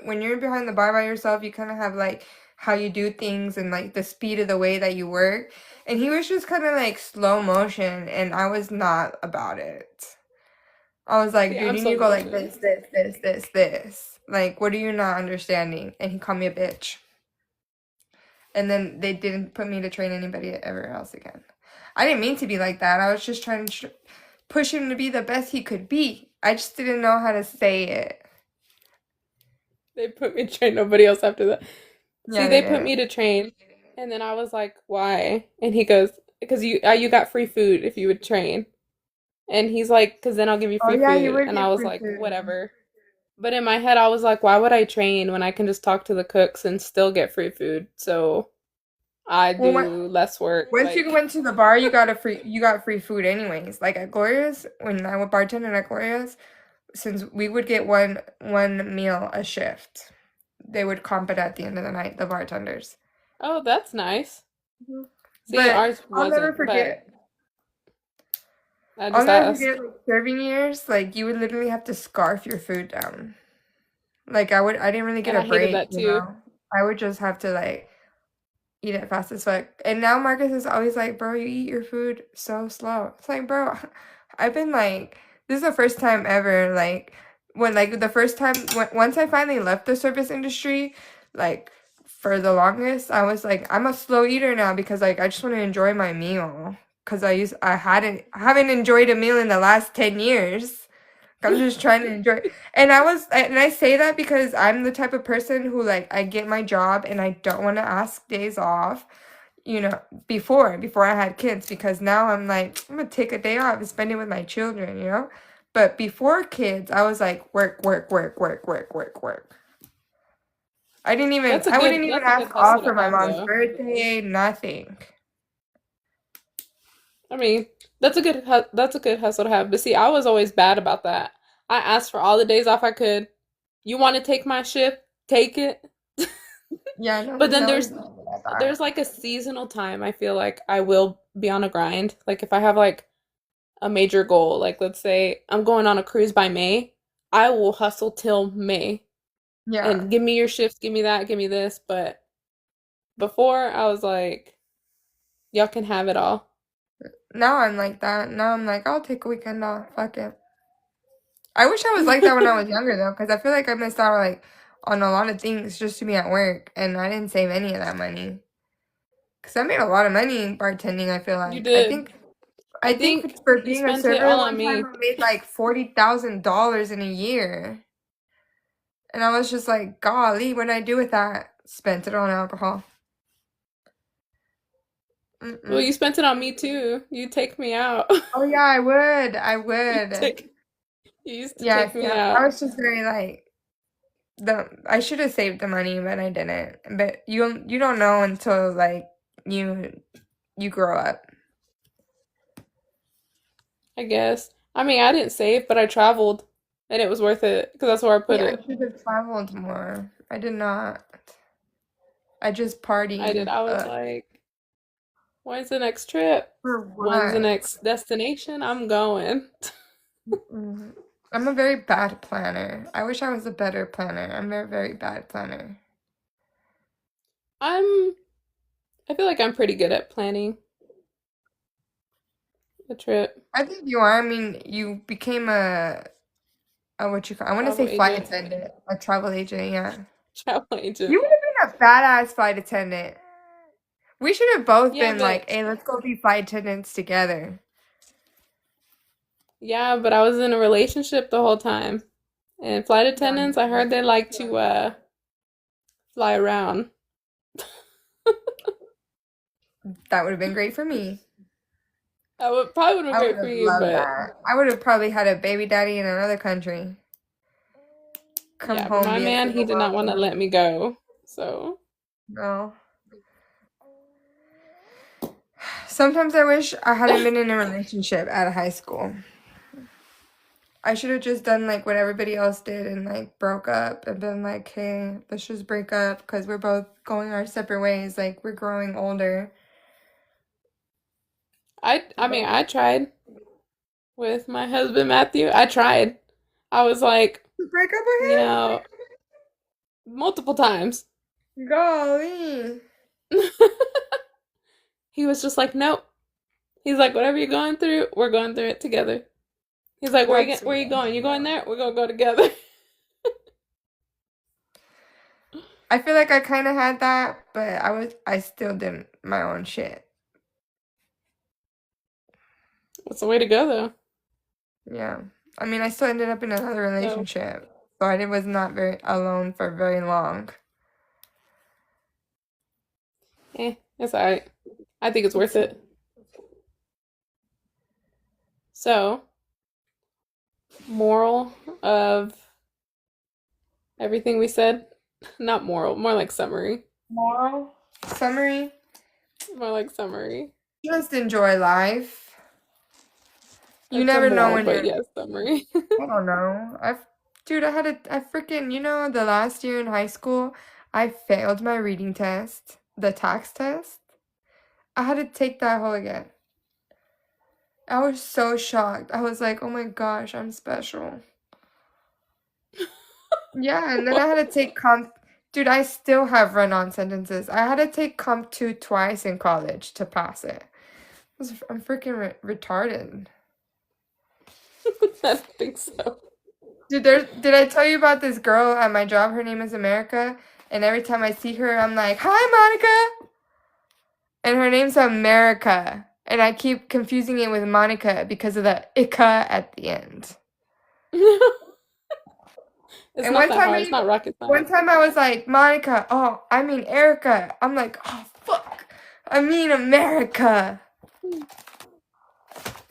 when you're behind the bar by yourself, you kind of have like how you do things and like the speed of the way that you work. And he was just kind of like slow motion, and I was not about it. I was like, See, dude, I'm you need slow to go like motion. this. Like, what are you not understanding? And he called me a bitch. And then they didn't put me to train anybody ever else again. I didn't mean to be like that. I was just trying to push him to be the best he could be. I just didn't know how to say it. They put me to train nobody else after that. See, Yeah, they they put me did. to train, and then I was like, why? And he goes, because you got free food if you would train. And he's like, because then I'll give you Oh free yeah, you food. would And I get was free like, food. whatever. But in my head, I was like, why would I train when I can just talk to the cooks and still get free food? So I Well, do less work. once you went to the bar, you got free food anyways. Like at Gloria's, when I would bartend at Gloria's, since we would get one meal a shift. they would comp it at the end of the night, the bartenders. Oh, that's nice. Mhm. See, But ours I'll never wasn't, but forget. I I'll just never asked. forget like serving years. Like you would literally have to scarf your food down. Like I didn't really get And a I hated break, that too. I would just have to like eat it fast as fuck. And now Marcus is always like, bro, you eat your food so slow. It's like, bro, I've been like, this is the first time ever, like, when, like, the first time, once I finally left the service industry, like, for the longest, I was like, I'm a slow eater now because, like, I just want to enjoy my meal. Because I haven't enjoyed a meal in the last 10 years. I'm just trying to enjoy. And I say that because I'm the type of person who like I get my job and I don't want to ask days off, you know, before I had kids because now I'm like I'm gonna take a day off and spend it with my children, you know. But before kids, I was like work, work, work, work, work, work, work. I wouldn't even That's a good ask hustle off to for my have mom's though. birthday, nothing. I mean, that's a good hustle to have. But see, I was always bad about that. I asked for all the days off I could. You want to take my shift? Take it. Yeah, no, But then no, it's not like there's that. like a seasonal time I feel like I will be on a grind. Like if I have like a major goal, like let's say I'm going on a cruise by May, I will hustle till May Yeah. and give me your shifts, give me that, give me this. But before I was like, y'all can have it all. Now I'm like that. Now I'm like, I'll take a weekend off. Fuck it. I wish I was like that when I was younger though, because I feel like I missed out like on a lot of things just to be at work, and I didn't save any of that money. Because I made a lot of money bartending. I feel You like did. I I think think for you being a spent it server all on one time me. I made like $40,000 in a year, and I was just like, golly, what did I do with that? Spent it on alcohol. Well, Mm-mm. you spent it on me too. You take me out. Oh yeah, I would. I You would. take you used to Yeah, take see, me I out. was just very like the I should have saved the money, but I didn't. But you don't know until like you you grow up. I guess. I mean, I didn't save, but I traveled, and it was worth it because that's where I put Yeah, I it. should have traveled more. I did not. I just I did. partied. I was like, when's the next trip? For When's the what? next destination? I'm going. Mm-mm. I'm a very bad planner. I wish I was a better planner. I'm a very bad planner. I'm, I feel like I'm pretty good at planning a trip. I think you are. I mean, you became a what you call, I want to say Travel flight agent, attendant, a travel agent, yeah. travel agent. You would have been a badass flight attendant. We should have both Yeah, been like, but hey, let's go be flight attendants together. yeah, but I was in a relationship the whole time. And flight Yeah, attendants, I heard they like to fly around. that would have been great for me. That would probably would have I been would great for have you, loved but that. I would have probably had a baby daddy in another country. Come yeah, but home, my be a man, he single did not want to mom. let me go. So, No. Sometimes I wish I hadn't been in a relationship at high school. I should have just done like what everybody else did and like broke up and been like, hey, let's just break up because we're both going our separate ways. Like we're growing older. I mean, But I tried with my husband Matthew. I tried. I was like, to break up you with know, multiple times. him? Golly. He was just like, nope. He's like, whatever you're going through, we're going through it together. He's like, That's where sweet. you going? You going there? We're gonna go together. I feel like I kind of had that, but I still did my own shit. That's the way to go, though. Yeah. I mean, I still ended up in another So, relationship, so I was not very alone for very long. it's all right. I think it's worth it. So, moral of everything we said? Not moral, more like summary. Moral summary: More like summary. just enjoy life. You That's a never know moral, when but you're. yes, summary. I don't know. Dude, I freaking, the last year in high school, I failed my reading test, the tax test. I had to take that whole again. I was so shocked. I was like, oh my gosh, I'm special. Yeah, and then I had to take comp. Dude, I still have run-on sentences. I had to take comp 2 twice in college to pass it. I'm freaking retarded. I don't think so. Dude, did I tell you about this girl at my job? Her name is America, and every time I see her, I'm like, "Hi, Monica," and her name's America, and I keep confusing it with Monica because of the "ika" at the end. It's And not that hard. It's not rocket one science. time I was like, Monica, oh, I mean Erica. I'm like, oh, fuck. I mean America.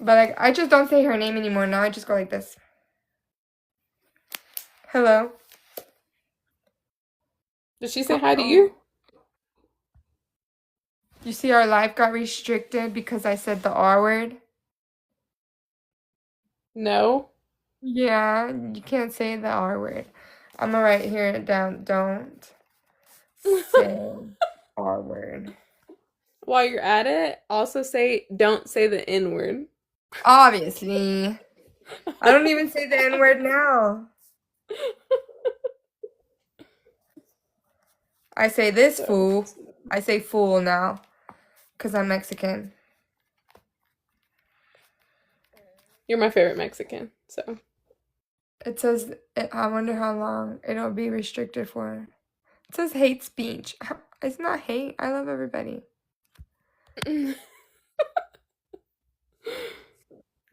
But like, I just don't say her name anymore. Now I just go like this. Hello. Did she say hi to you? You see our life got restricted because I said the R word? No. Yeah, you can't say the R word. I'm gonna write here down. Don't say R word. While you're at it, also don't say the N word. Obviously. I don't even say the N word now. I say this So, fool. I say fool now. Because I'm Mexican. you're my favorite Mexican. So, It says, I wonder how long it'll be restricted for. It says hate speech. It's not hate. I love everybody. you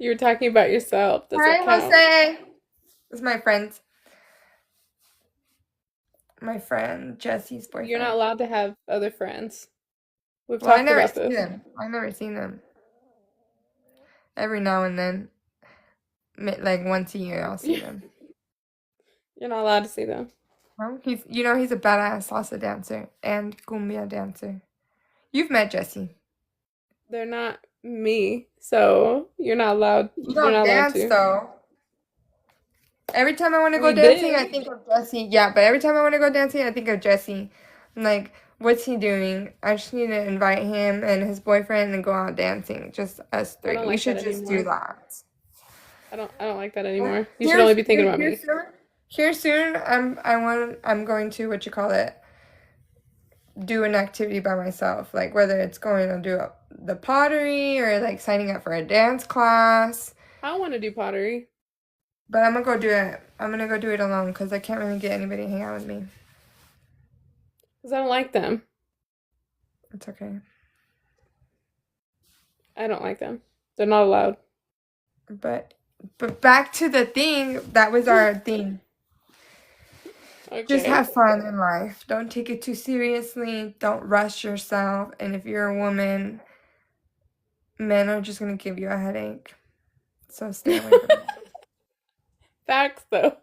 were talking about yourself. Does it Hi, count? Jose. This is my friend. My friend Jesse's You're not boyfriend. allowed to have other friends. We've Well, I talked never about see this. them. I never seen them. Every now and then, like once a year, I'll see them. You're not allowed to see them. No, he's a badass salsa dancer and cumbia dancer. You've met Jesse. They're not me, so you're not allowed. You You're don't not allowed dance to. though. Every time I want to go We dancing, I did. think of Jesse. Yeah, but every time I want to go dancing, I think of Jesse. I'm like, what's he doing? I just need to invite him and his boyfriend and go out dancing. Just us I three. don't We like that should just do anymore. that. I don't like that anymore. You should Here's only be thinking about here me. soon. Here soon. I'm going to what you call it. Do an activity by myself, like whether it's going to do the pottery or like signing up for a dance class. I want to do pottery But I'm gonna go do it. I'm gonna go do it alone because I can't really get anybody to hang out with me. because I don't like them. It's okay. I don't like them. They're not allowed. But but back to the thing. That was our thing. Just Okay. have fun in life. Don't take it too seriously. Don't rush yourself. And if you're a woman, men are just gonna give you a headache. So stay away from it. Facts, though.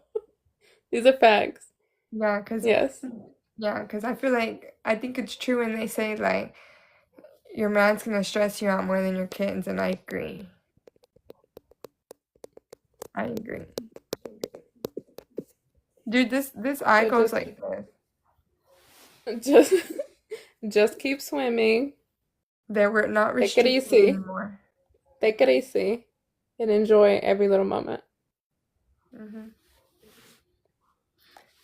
These are facts. Yeah, Yes. cause I feel like I think it's true when they say like your man's gonna stress you out more than your kids, and I agree. I agree. Dude, this eye So goes like this. just, just keep swimming. They were not Take it restricted easy. anymore. Take it easy, and enjoy every little moment. Hmm.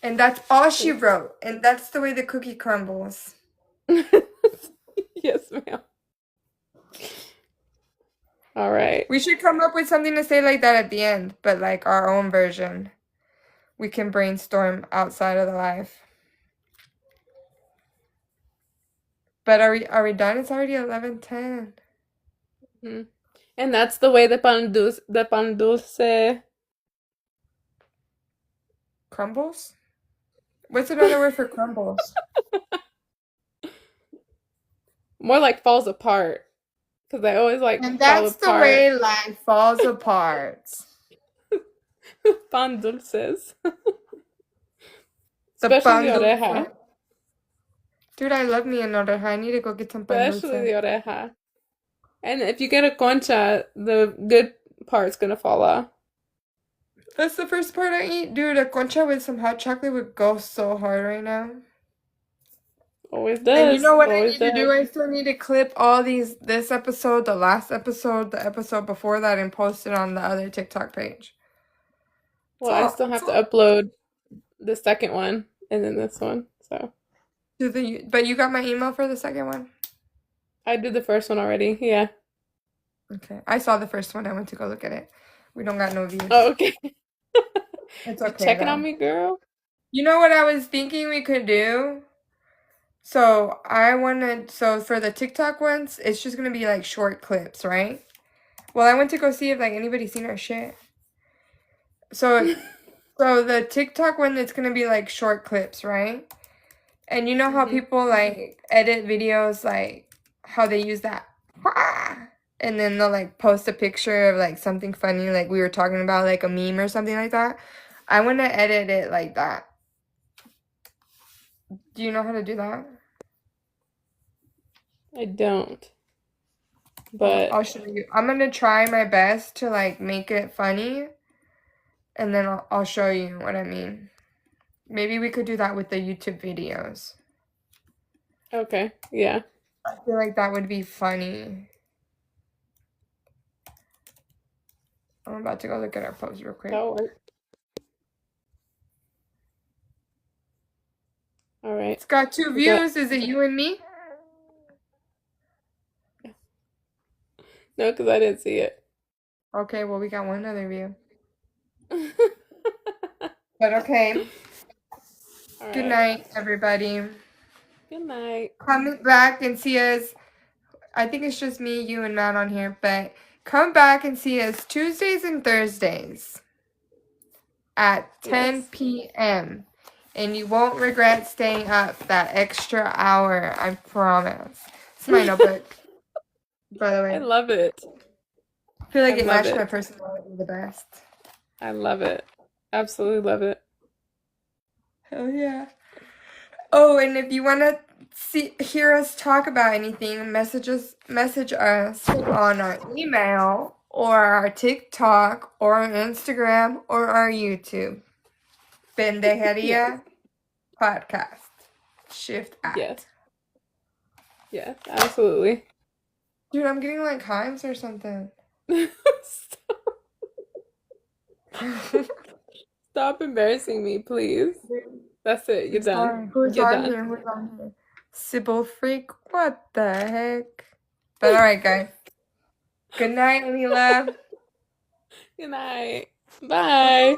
And that's all she wrote. And that's the way the cookie crumbles. Yes, ma'am. All right. We should come up with something to say like that at the end, but like our own version. We can brainstorm outside of the life. But are we done? It's already 11:10. Hmm. And that's the way the pan dulce. Crumbles? What's another word for crumbles? More like falls apart. Because I always like And fall that's the apart. way life falls apart. Pan dulces. The Especially pan the dulce. oreja. Dude, I love me an oreja. I need to go get some pan Especially dulce. the oreja. And if you get a concha, the good part's gonna fall off. That's the first part I eat. Dude, a concha with some hot chocolate would go so hard right now. Always And you does. know what I Always need to does. do? I still need to clip all this episode, the last episode, the episode before that, and post it on the other TikTok page. Well, I still have to upload the second one and then this one. So But you got my email for the second one? I did the first one already. Yeah. Okay. I saw the first one. I went to go look at it. We don't got no views. Oh, okay. It's You okay checking on though. me, girl? You know what I was thinking we could do? So for the TikTok ones, it's just gonna be like short clips, right? Well, I went to go see if like anybody's seen our shit. So so the TikTok one, it's gonna be like short clips, right? And you know how Hmm. people like edit videos, like how they use that, and then they'll like post a picture of like something funny, like we were talking about, like a meme or something like that. I want to edit it like that. Do you know how to do that? I don't. Well, But I'll show you. I'm gonna try my best to like make it funny, and then I'll show you what I mean. Maybe we could do that with the YouTube videos. okay. Yeah. I feel like that would be funny. I'm about to go look at our post real quick. That'll work. All right. It's got 2 We got views. Is it you and me? no, because I didn't see it. Okay, well, we got one other view. All But okay. Good right. night, everybody. Good night. Come back and see us. I think it's just me, you, and Matt on here, but come back and see us Tuesdays and Thursdays at 10 Yes. p.m. And you won't regret staying up that extra hour, I promise. It's my notebook, by the I way. love it. I feel I like it love matched my it. personality the best. I love it. Absolutely love it. Hell yeah. Oh, and if you want to hear us talk about anything, message us on our email or our TikTok or our Instagram or our YouTube. Yes. Pendejeria Podcast. Shift Yes. at. Yes. Absolutely. Dude, I'm getting like hives or something. Stop embarrassing me, please. That's it. You're I'm done. sorry. Who's You're on done. here? Who's on here? Sybil Freak. What the heck? But alright, guys. Good night, any love. Good night. Bye.